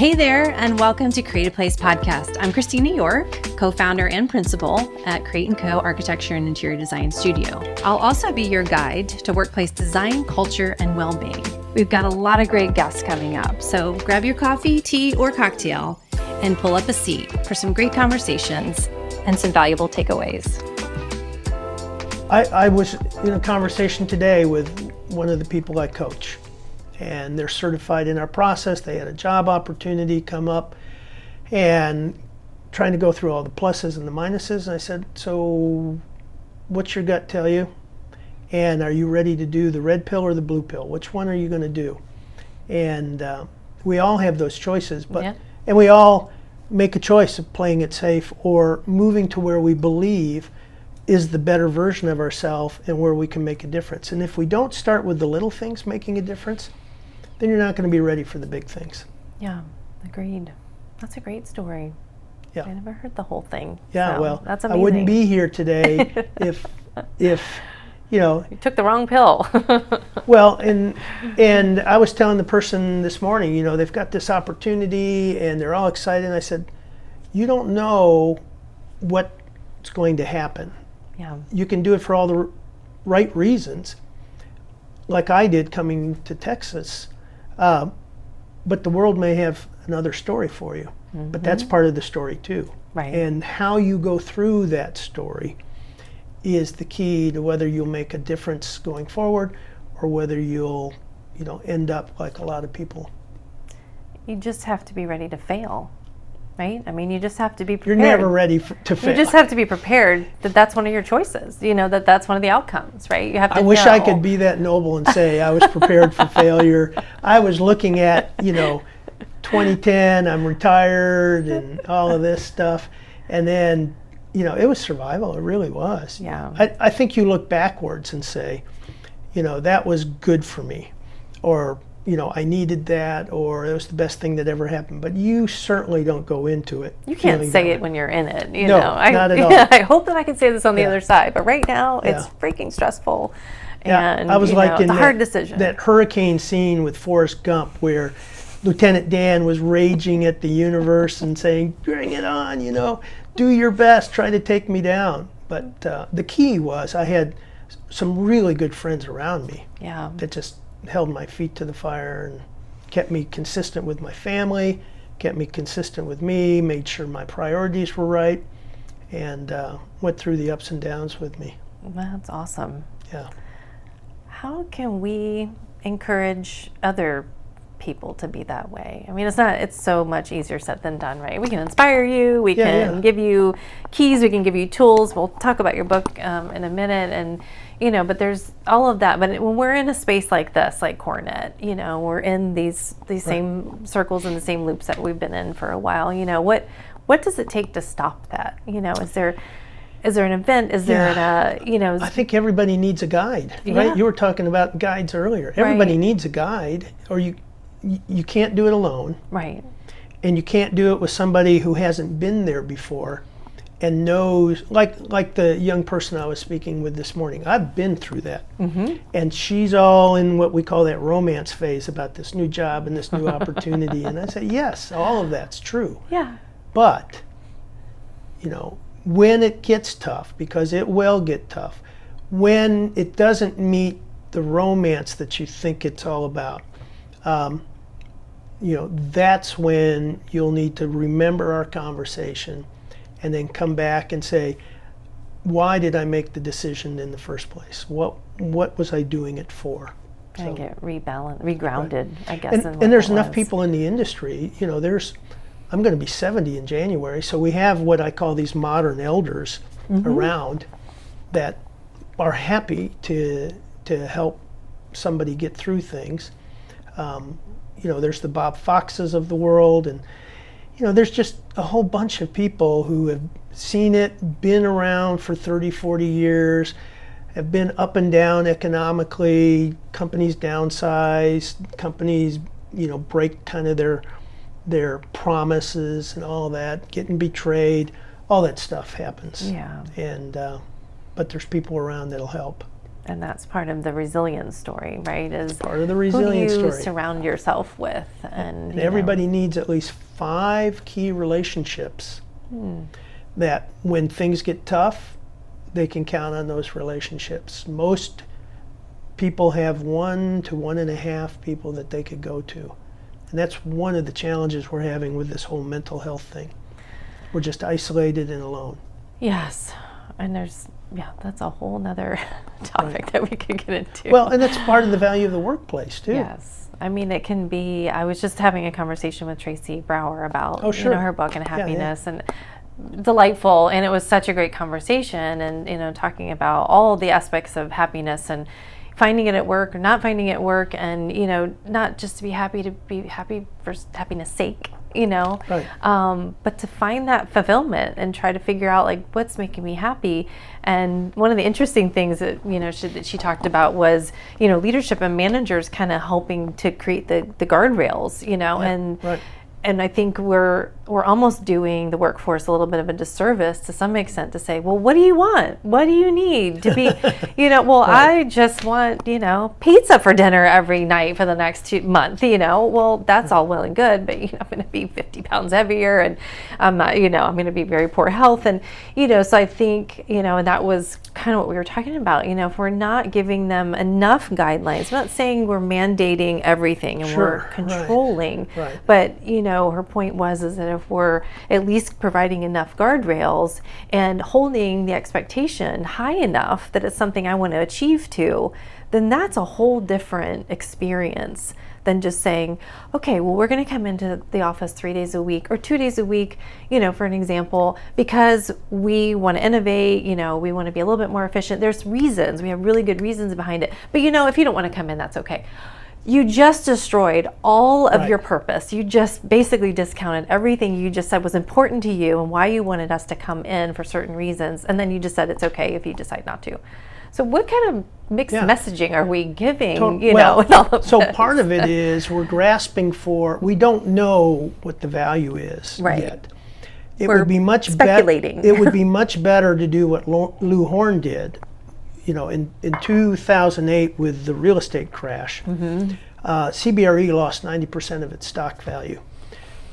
Hey there, and welcome to Create a Place podcast. I'm Kristina York, co-founder and principal at Create & Co. Architecture and Interior Design Studio. I'll also be your guide to workplace design, culture, and well-being. We've got a lot of great guests coming up, so grab your coffee, tea, or cocktail and pull up a seat for some great conversations and some valuable takeaways. I was in a conversation today with one of the people I coach, and they're certified in our process. They had a job opportunity come up and trying to go through all the pluses and the minuses. And I said, so what's your gut tell you? And are you ready to do the red pill or the blue pill? Which one are you going to do? And we all have those choices, and we all make a choice of playing it safe or moving to where we believe is the better version of ourselves and where we can make a difference. And if we don't start with the little things making a difference, then you're not going to be ready for the big things. Yeah, agreed. That's a great story. Yeah. I never heard the whole thing. Yeah, so well, that's amazing. I wouldn't be here today if you know. You took the wrong pill. Well, and I was telling the person this morning, they've got this opportunity and they're all excited. And I said, you don't know what's going to happen. Yeah. You can do it for all the right reasons, like I did coming to Texas. But the world may have another story for you. Mm-hmm. But that's part of the story too. Right. And how you go through that story is the key to whether you'll make a difference going forward or whether you'll, end up like a lot of people. You just have to be ready to fail, right? I mean, you just have to be prepared. You're never ready to fail. You just have to be prepared that that's one of your choices, that's one of the outcomes, right? You have to I wish I could be that noble and say I was prepared for failure. I was looking at, 2010, I'm retired and all of this stuff. And then, it was survival. It really was. Yeah. I think you look backwards and say, that was good for me. Or, I needed that, or it was the best thing that ever happened. But you certainly don't go into it. You can't say it when you're in it. No, not at all. I hope that I can say this on the other side, but right now it's freaking stressful. And I was like in it's a hard decision. That hurricane scene with Forrest Gump where Lieutenant Dan was raging at the universe and saying, bring it on, do your best, try to take me down. But the key was I had some really good friends around me that just held my feet to the fire and kept me consistent with my family, kept me consistent with me, made sure my priorities were right, and went through the ups and downs with me. That's awesome. Yeah. How can we encourage other people to be that way? I mean, it's so much easier said than done, right? We can inspire you, we can give you keys, we can give you tools. We'll talk about your book in a minute, and but there's all of that. But when we're in a space like this, like Coronet, we're in these same circles and the same loops that we've been in for a while. What does it take to stop that? Is there an event? Is there I think everybody needs a guide, right? Yeah. You were talking about guides earlier. Everybody needs a guide, or you can't do it alone. Right. And you can't do it with somebody who hasn't been there before and knows, like the young person I was speaking with this morning. I've been through that. Mm-hmm. And she's all in what we call that romance phase about this new job and this new opportunity. And I say, yes, all of that's true. Yeah. But, when it gets tough, because it will get tough, when it doesn't meet the romance that you think it's all about, that's when you'll need to remember our conversation and then come back and say, why did I make the decision in the first place? What was I doing it for? And get rebalanced, regrounded, right. I guess. And there's enough people in the industry, I'm going to be 70 in January, so we have what I call these modern elders around that are happy to help somebody get through things. There's the Bob Foxes of the world, and there's just a whole bunch of people who have seen it, been around for 30, 40 years, have been up and down economically, companies downsize, companies, break kind of their promises and all that, getting betrayed, all that stuff happens. Yeah. And but there's people around that'll help. And that's part of the resilience story, right? Is part of the resilience who do you story. surround yourself with, and everybody needs at least 5 key relationships that when things get tough, they can count on those relationships. Most people have 1 to 1.5 people that they could go to. And that's one of the challenges we're having with this whole mental health thing. We're just isolated and alone. Yes. And that's a whole nother topic that we could get into. Well, and that's part of the value of the workplace, too. Yes. I mean, it can be, I was just having a conversation with Tracy Brower about her book and happiness, and delightful, and it was such a great conversation, and talking about all the aspects of happiness and finding it at work or not finding it at work, and not just to be happy for happiness sake, Right. But to find that fulfillment and try to figure out like what's making me happy. And one of the interesting things that that she talked about was leadership and managers kind of helping to create the guardrails, and Right. And I think we're almost doing the workforce a little bit of a disservice to some extent to say, well, what do you want? What do you need to be, right. I just want, pizza for dinner every night for the next 2 months, well, that's all well and good, but, I'm going to be 50 pounds heavier, and I'm not, I'm going to be very poor health. And, so I think, and that was kind of what we were talking about, if we're not giving them enough guidelines, I'm not saying we're mandating everything and we're controlling, right. But, her point was that if we're at least providing enough guardrails and holding the expectation high enough that it's something I want to achieve to, then that's a whole different experience than just saying, okay, well, we're going to come into the office 3 days a week or 2 days a week, for an example, because we want to innovate, we want to be a little bit more efficient. There's reasons, we have really good reasons behind it. But if you don't want to come in, that's okay. You just destroyed all of your purpose. You just basically discounted everything you just said was important to you and why you wanted us to come in for certain reasons. And then you just said it's okay if you decide not to. So what kind of mixed messaging are we giving, with all of so this? Part of it is we're grasping for, we don't know what the value is yet. We're would be much speculating. It would be much better to do what Lou Horn did. In 2008 with the real estate crash, CBRE lost 90% of its stock value.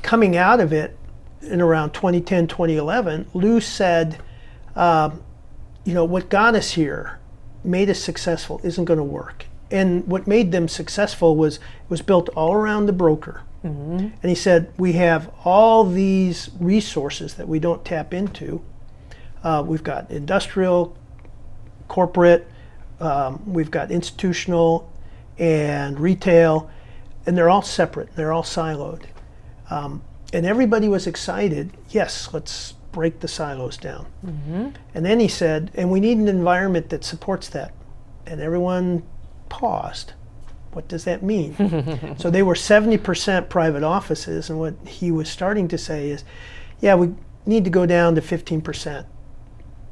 Coming out of it in around 2010, 2011, Lou said, what got us here, made us successful, isn't going to work. And what made them successful was built all around the broker. And he said, we have all these resources that we don't tap into. We've got industrial, corporate, we've got institutional and retail, and they're all separate, they're all siloed. And everybody was excited, yes, let's break the silos down. And then he said, and we need an environment that supports that. And everyone paused. What does that mean? So they were 70% private offices, and what he was starting to say is, we need to go down to 15%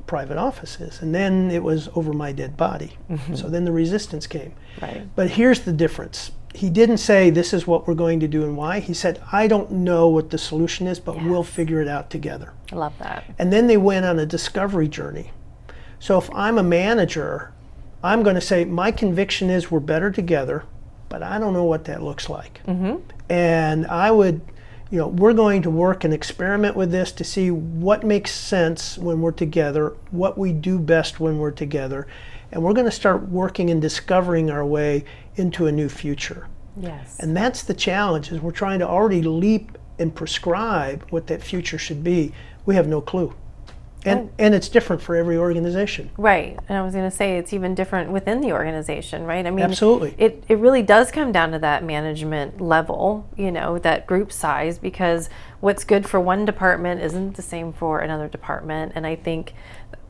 private offices. And then it was over my dead body. So then the resistance came. Right. But here's the difference. He didn't say this is what we're going to do and why. He said, I don't know what the solution is, but we'll figure it out together. I love that. And then they went on a discovery journey. So if I'm a manager, I'm going to say my conviction is we're better together, but I don't know what that looks like. And I would, we're going to work and experiment with this to see what makes sense when we're together, what we do best when we're together, and we're going to start working and discovering our way into a new future. Yes. And that's the challenge, is we're trying to already leap and prescribe what that future should be. We have no clue. And it's different for every organization. Right. And I was going to say it's even different within the organization, right? I mean, absolutely. It really does come down to that management level, that group size, because what's good for one department isn't the same for another department. And I think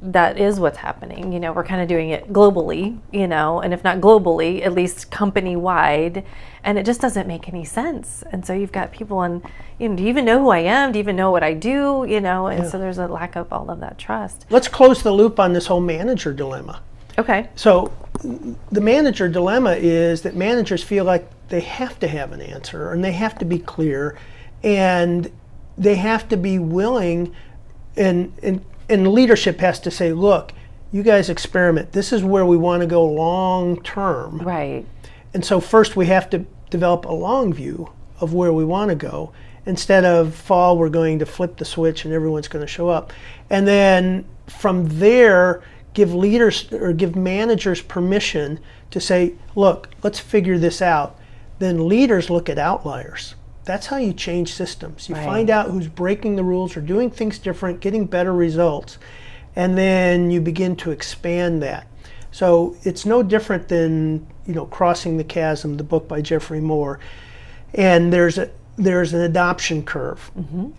that is what's happening. We're kind of doing it globally, and if not globally, at least company-wide, and it just doesn't make any sense. And so you've got people on, do you even know who I am? Do you even know what I do? And so there's a lack of all of that trust. Let's close the loop on this whole manager dilemma. Okay. So the manager dilemma is that managers feel like they have to have an answer, and they have to be clear, and they have to be willing, and leadership has to say, look, You guys experiment. This is where we want to go long term. Right. And so first we have to develop a long view of where we want to go. Instead of fall, we're going to flip the switch and everyone's going to show up. And then from there, give leaders or give managers permission to say, look, let's figure this out. Then leaders look at outliers. That's how you change systems. You find out who's breaking the rules or doing things different, getting better results, and then you begin to expand that. So it's no different than, Crossing the Chasm, the book by Jeffrey Moore. And there's an adoption curve,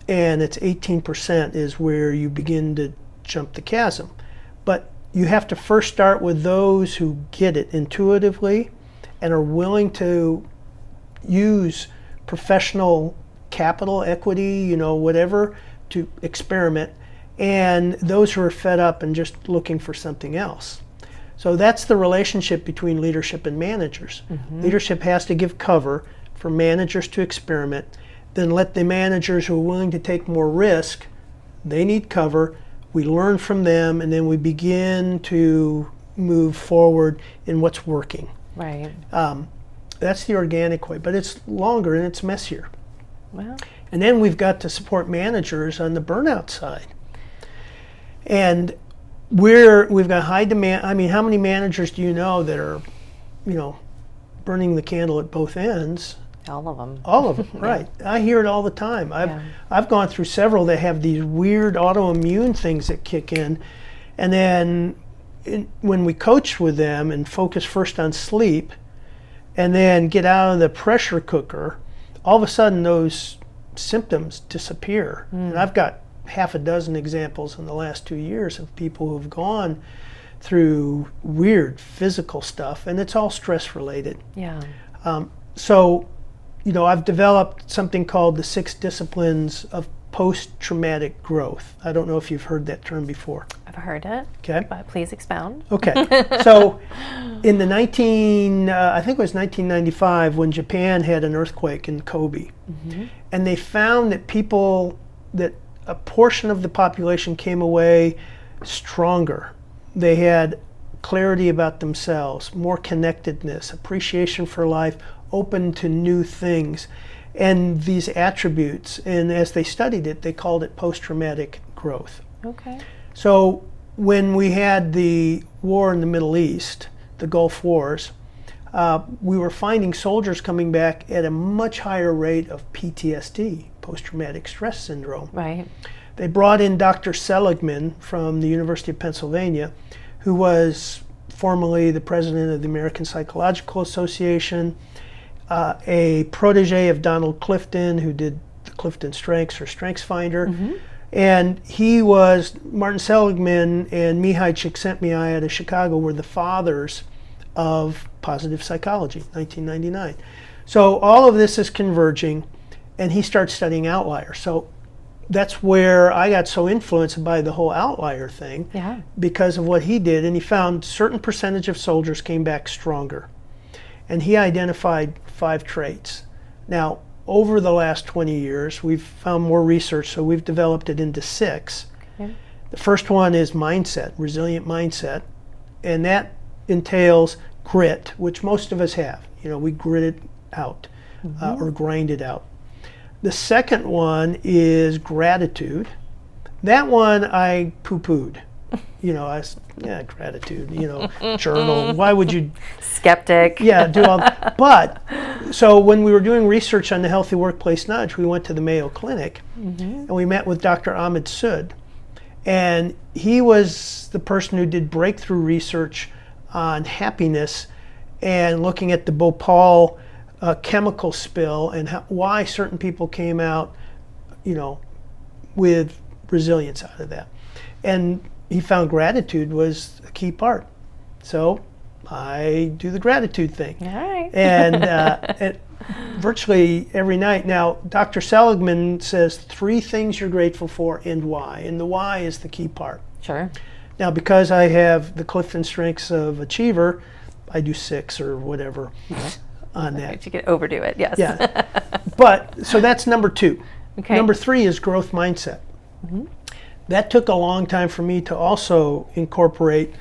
and it's 18% is where you begin to jump the chasm. But you have to first start with those who get it intuitively and are willing to use professional capital, equity, whatever, to experiment, and those who are fed up and just looking for something else. So that's the relationship between leadership and managers. Leadership has to give cover for managers to experiment, then let the managers who are willing to take more risk, they need cover, we learn from them, and then we begin to move forward in what's working. Right. That's the organic way, but it's longer and it's messier. Well. And then we've got to support managers on the burnout side. And we've got high demand. I mean, how many managers do you know that are, burning the candle at both ends? All of them. All of them, right. I hear it all the time. I've gone through several that have these weird autoimmune things that kick in. And then when we coach with them and focus first on sleep and then get out of the pressure cooker, all of a sudden those symptoms disappear. And I've got half a dozen examples in the last 2 years of people who've gone through weird physical stuff, and it's all stress related. Yeah. So, I've developed something called the 6 disciplines of post-traumatic growth. I don't know if you've heard that term before. I've heard it. Okay. But please expound. Okay. So in the I think it was 1995 when Japan had an earthquake in Kobe. And they found that a portion of the population came away stronger. They had clarity about themselves, more connectedness, appreciation for life, open to new things, and these attributes. And as they studied it, they called it post-traumatic growth. Okay. So when we had the war in the Middle East, the Gulf Wars, we were finding soldiers coming back at a much higher rate of PTSD, post-traumatic stress syndrome. Right. They brought in Dr. Seligman from the University of Pennsylvania, who was formerly the president of the American Psychological Association, a protege of Donald Clifton, who did the Clifton Strengths or Strengths Finder. And Martin Seligman and Mihai Csikszentmihalyi out of Chicago were the fathers of positive psychology, 1999. So all of this is converging, and he starts studying outliers. So that's where I got so influenced by the whole outlier thing, because of what he did. And he found certain percentage of soldiers came back stronger. And he identified 5 traits. Now, over the last 20 years, we've found more research, so we've developed it into 6. Okay. The first one is mindset, resilient mindset. And that entails grit, which most of us have. We grit it out or grind it out. The second one is gratitude. That one I poo-pooed. Gratitude, journal. Why would you? Skeptic. Yeah, do all that. But, so when we were doing research on the Healthy Workplace Nudge, we went to the Mayo Clinic and we met with Dr. Ahmed Sood. And he was the person who did breakthrough research on happiness and looking at the Bhopal chemical spill and why certain people came out, with resilience out of that. And he found gratitude was a key part. So I do the gratitude thing. All right. And virtually every night. Now, Dr. Seligman says 3 things you're grateful for and why. And the why is the key part. Sure. Now, because I have the Clifton Strengths of Achiever, I do 6 or whatever on that. Right, you could overdo it, yes. Yeah. But, so that's number 2. Okay. Number 3 is growth mindset. that took a long time for me to also incorporate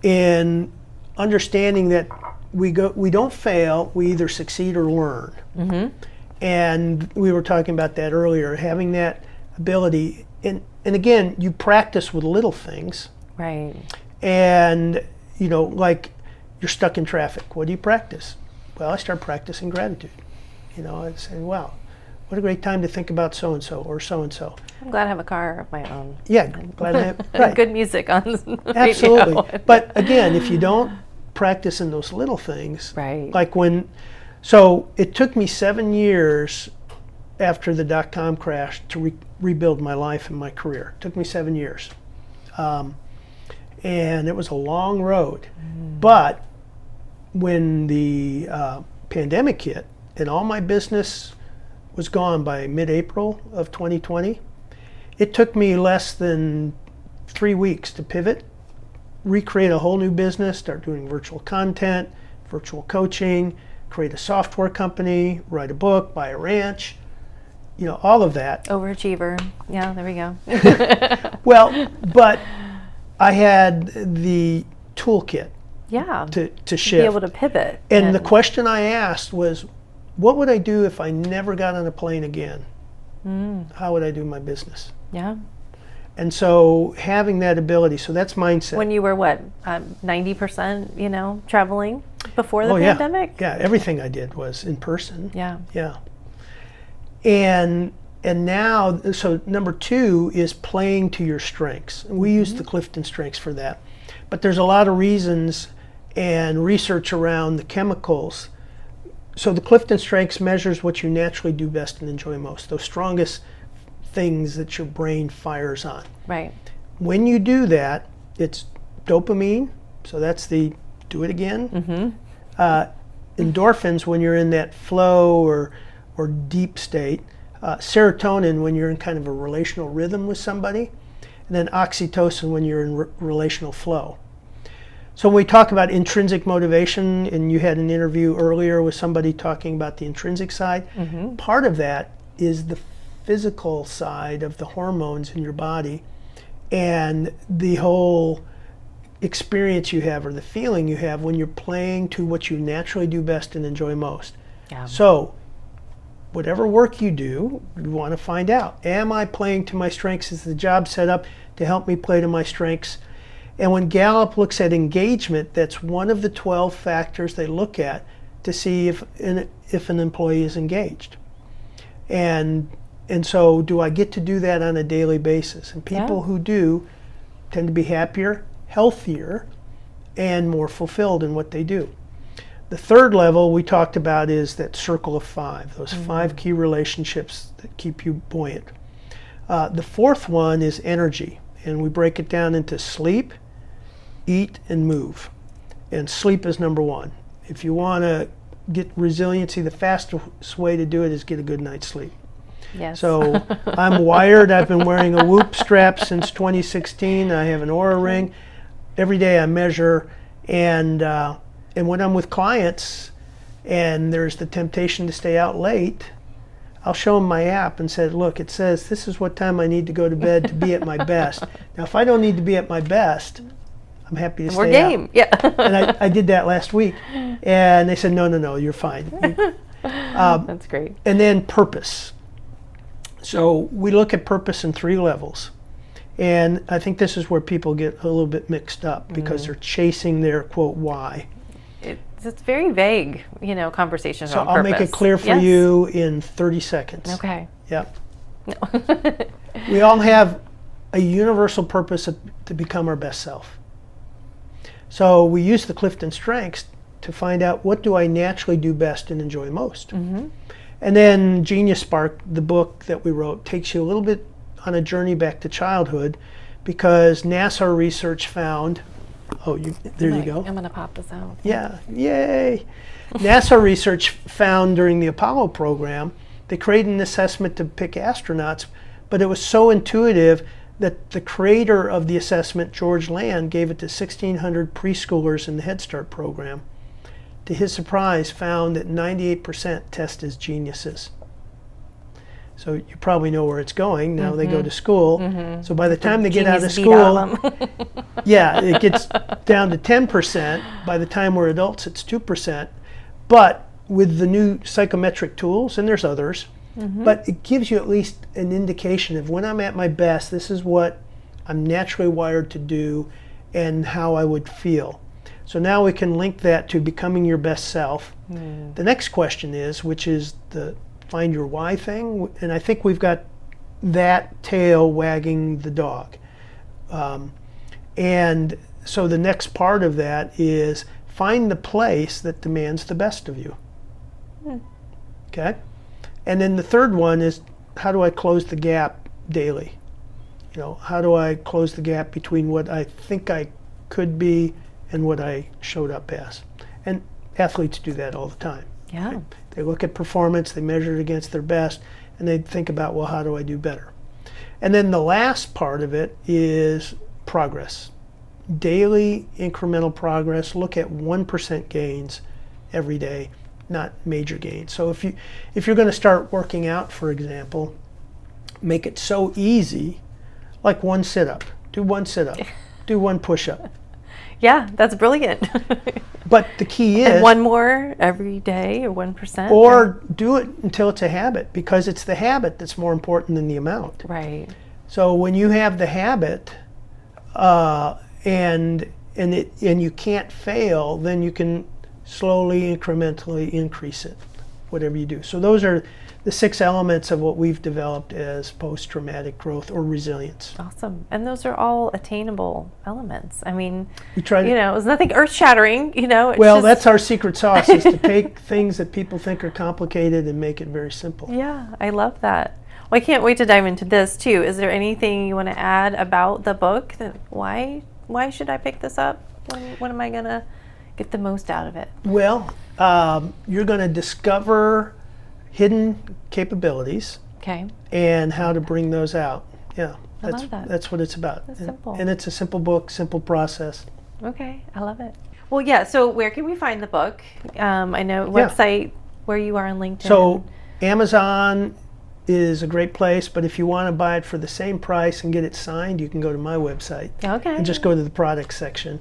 in understanding that we don't fail, we either succeed or learn. Mm-hmm. And we were talking about that earlier, having that ability. And again, you practice with little things. Right. And, like you're stuck in traffic. What do you practice? Well, I start practicing gratitude. I'd say, wow, what a great time to think about so-and-so or so-and-so. I'm glad I have a car of my own. Yeah, glad I have, right. Good music on Absolutely. radio. But again, if you don't practice in those little things, right. like so it took me 7 years after the dot-com crash to rebuild my life and my career. It took me 7 years. And it was a long road. But when the pandemic hit and all my business was gone by mid-April of 2020, it took me less than 3 weeks to pivot, recreate a whole new business, start doing virtual content, virtual coaching, create a software company, write a book, buy a ranch, all of that. Overachiever. Yeah, there we go. Well, but I had the toolkit yeah. to shift. Be able to pivot. And the question I asked was, what would I do if I never got on a plane again? How would I do my business? Yeah. And so having that ability, so that's mindset. When you were 90%, traveling before the pandemic? Yeah, everything I did was in person. Yeah. Yeah. And now, so number 2 is playing to your strengths. And we use the Clifton strengths for that. But there's a lot of reasons and research around the chemicals. So the Clifton strengths measures what you naturally do best and enjoy most, those strongest things that your brain fires on. Right. When you do that, it's dopamine, so that's the do it again. Endorphins when you're in that flow or deep state. Serotonin when you're in kind of a relational rhythm with somebody. And then oxytocin when you're in relational flow. So when we talk about intrinsic motivation, and you had an interview earlier with somebody talking about the intrinsic side, part of that is the physical side of the hormones in your body and the whole experience you have or the feeling you have when you're playing to what you naturally do best and enjoy most. Yeah. So whatever work you do, you want to find out, am I playing to my strengths? Is the job set up to help me play to my strengths? And when Gallup looks at engagement, that's one of the 12 factors they look at to see if an employee is engaged. And so do I get to do that on a daily basis? And people who do tend to be happier, healthier, and more fulfilled in what they do. The third level we talked about is that circle of 5, those 5 key relationships that keep you buoyant. The fourth one is energy, and we break it down into sleep, eat, and move. And sleep is number 1. If you want to get resiliency, the fastest way to do it is get a good night's sleep. Yes. So I'm wired. I've been wearing a Whoop strap since 2016. I have an Oura ring. Every day I measure, and when I'm with clients and there's the temptation to stay out late, I'll show them my app and say, look, it says this is what time I need to go to bed to be at my best. Now, if I don't need to be at my best, I'm happy to stay out. We're game, yeah. And I did that last week. And they said, no, you're fine. That's great. And then purpose. So we look at purpose in 3 levels. And I think this is where people get a little bit mixed up because they're chasing their, quote, why. It's very vague, conversations so on I'll purpose. make it clear for you in 30 seconds. Okay. Yep. No. We all have a universal purpose to become our best self. So we use the Clifton strengths to find out what do I naturally do best and enjoy most. And then Genius Spark, the book that we wrote, takes you a little bit on a journey back to childhood because NASA research found, there you go. I'm going to pop this out. Yeah, yay. NASA research found during the Apollo program, they created an assessment to pick astronauts, but it was so intuitive that the creator of the assessment, George Land, gave it to 1,600 preschoolers in the Head Start program. To his surprise, found that 98% test as geniuses. So you probably know where it's going. Now they go to school. So by the time they get out of Genius beat out school, of 'em. yeah, it gets down to 10%. By the time we're adults, it's 2%. But with the new psychometric tools, and there's others, but it gives you at least an indication of when I'm at my best, this is what I'm naturally wired to do and how I would feel. So now we can link that to becoming your best self. The next question is, which is the find your why thing, and I think we've got that tail wagging the dog. And so the next part of that is find the place that demands the best of you. Okay? And then the third one is, how do I close the gap daily? You know, how do I close the gap between what I think I could be and what I showed up as? And athletes do that all the time. Yeah. They look at performance, they measure it against their best, and they think about, well, how do I do better? And then the last part of it is progress. Daily incremental progress. Look at 1% gains every day, not major gains. So if you're going to start working out, for example, make it so easy, like one sit-up. Do one sit-up. Do one push-up. Yeah, that's brilliant. But the key is... And one more every day, or 1%? Or do it until it's a habit, because it's the habit that's more important than the amount. Right. So when you have the habit and you can't fail, then you can slowly, incrementally increase it, whatever you do. So those are the 6 elements of what we've developed as post-traumatic growth or resilience. Awesome. And those are all attainable elements. I mean, We try to, it's nothing earth-shattering, It's well, just, that's our secret sauce, is to take things that people think are complicated and make it very simple. Yeah, I love that. Well, I can't wait to dive into this, too. Is there anything you want to add about the book? Why should I pick this up? When am I going to get the most out of it? Well, you're going to discover hidden capabilities Okay. and how to bring those out. Yeah, I love that. That's what it's about. That's simple. And it's a simple book, simple process. Okay, I love it. Well, yeah, so where can we find the book? I know website where you are on LinkedIn. So Amazon is a great place, but if you want to buy it for the same price and get it signed, you can go to my website. Okay. And just go to the products section.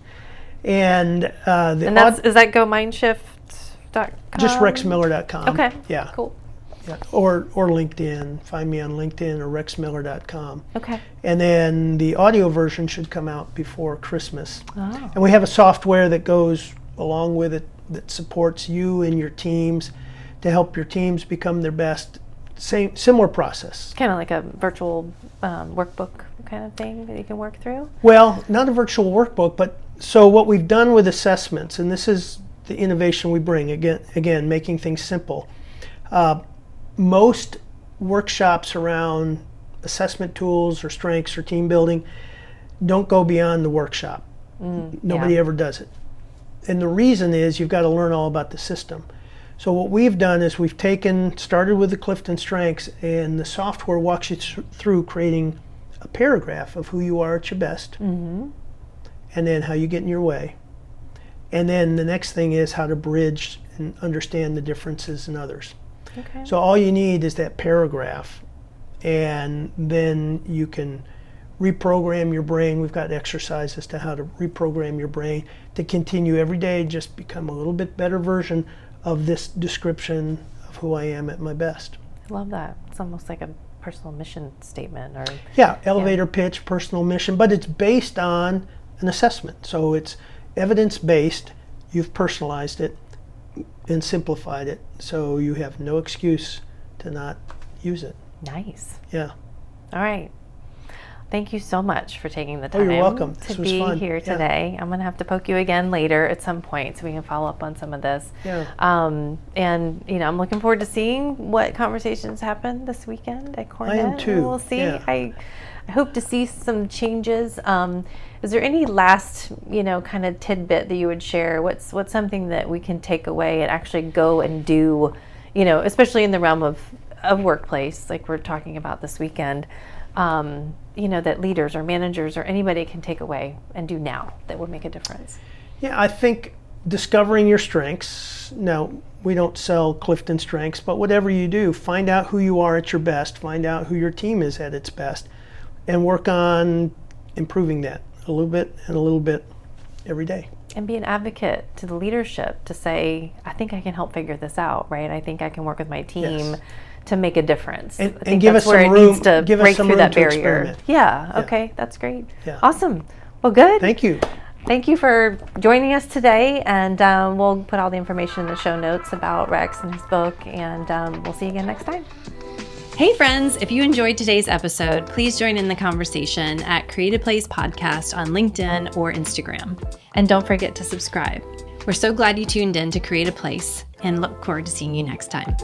And is that GoMindshift.com? Just rexmiller.com. Okay. Yeah. Cool. Yeah. Or LinkedIn. Find me on LinkedIn or rexmiller.com. Okay. And then the audio version should come out before Christmas. Oh. And we have a software that goes along with it that supports you and your teams to help your teams become their best. Similar process. Kind of like a virtual workbook kind of thing that you can work through? Well, not a virtual workbook, but so what we've done with assessments, and this is the innovation we bring, again making things simple. Most workshops around assessment tools or strengths or team building don't go beyond the workshop. Nobody ever does it. And the reason is you've got to learn all about the system. So what we've done is we've started with the Clifton Strengths, and the software walks you through creating a paragraph of who you are at your best, and then how you get in your way. And then the next thing is how to bridge and understand the differences in others. Okay. So all you need is that paragraph, and then you can reprogram your brain. We've got exercises to how to reprogram your brain to continue every day, just become a little bit better version of this description of who I am at my best. I love that. It's almost like a personal mission statement, or elevator pitch, personal mission, but it's based on an assessment. So it's evidence-based. You've personalized it and simplified it, so you have no excuse to not use it. Nice. Yeah. All right. Thank you so much for taking the time you're welcome. to This was be fun. here Yeah. today. I'm going to have to poke you again later at some point so we can follow up on some of this. Yeah. And I'm looking forward to seeing what conversations happen this weekend at Cornet. I am too. And we'll see. Yeah. I hope to see some changes. Is there any last, kind of tidbit that you would share? What's something that we can take away and actually go and do, especially in the realm of workplace, like we're talking about this weekend, that leaders or managers or anybody can take away and do now that would make a difference? Yeah, I think discovering your strengths. Now, we don't sell Clifton strengths, but whatever you do, find out who you are at your best, find out who your team is at its best, and work on improving that a little bit and a little bit every day. And be an advocate to the leadership to say, I think I can help figure this out, right? I think I can work with my team to make a difference. And, I think give that's us where some it room, needs to give us break some through room that to barrier. experiment. Yeah, okay, that's great. Yeah. Awesome. Well, good. Thank you. Thank you for joining us today, and we'll put all the information in the show notes about Rex and his book, and we'll see you again next time. Hey friends, if you enjoyed today's episode, please join in the conversation at Create a Place Podcast on LinkedIn or Instagram. And don't forget to subscribe. We're so glad you tuned in to Create a Place and look forward to seeing you next time.